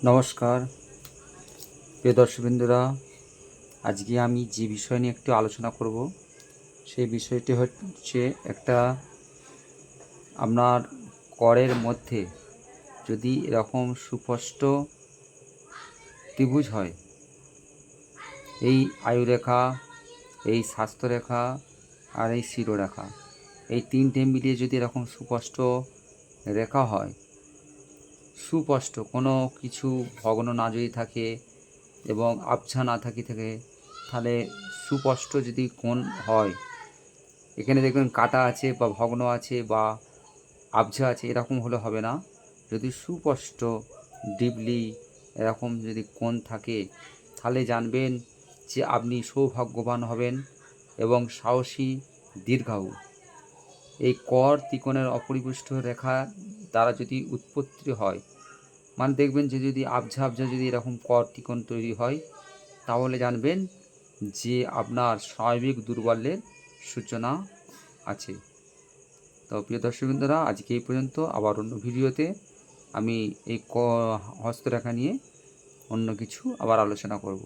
নমস্কার প্রিয় দর্শকবৃন্দরা, আজকে আমি যে বিষয় নিয়ে একটু আলোচনা করব সেই বিষয়টি হচ্ছে একটা আপনার করের মধ্যে যদি এরকম সুস্পষ্ট ত্রিভুজ হয়, এই আয়ুরেখা, এই স্বাস্থ্যরেখা আর এই শিরোরেখা, এই তিনটে মিলিয়ে যদি এরকম সুস্পষ্ট রেখা হয়, সুস্পষ্ট কোনো কিছু ভগ্ন না যদি থাকে এবং আবছা না থাকে তাহলে সুস্পষ্ট যদি কোণ হয়, এখানে দেখবেন কাটা আছে বা ভগ্ন আছে বা আবছা আছে এরকম হলে হবে না। যদি সুস্পষ্ট ডিপলি এরকম যদি কোণ থাকে তাহলে জানবেন যে আপনি সৌভাগ্যবান হবেন এবং সাহসী, দীর্ঘায়ু। এই কর ত্রিকোণের অপরিপুষ্ট রেখা দ্বারা যদি উৎপত্তি হয়, মানে দেখবেন যে যদি আবঝা যদি এরকম কর ত্রিকোণ তৈরি হয় তাহলে জানবেন যে আপনার স্বাভাবিক দুর্বলের সূচনা আছে। তো প্রিয় দর্শকবৃন্দরা, আজকে এই পর্যন্ত। আবার অন্য ভিডিওতে আমি এই হস্তরেখা নিয়ে অন্য কিছু আবার আলোচনা করব।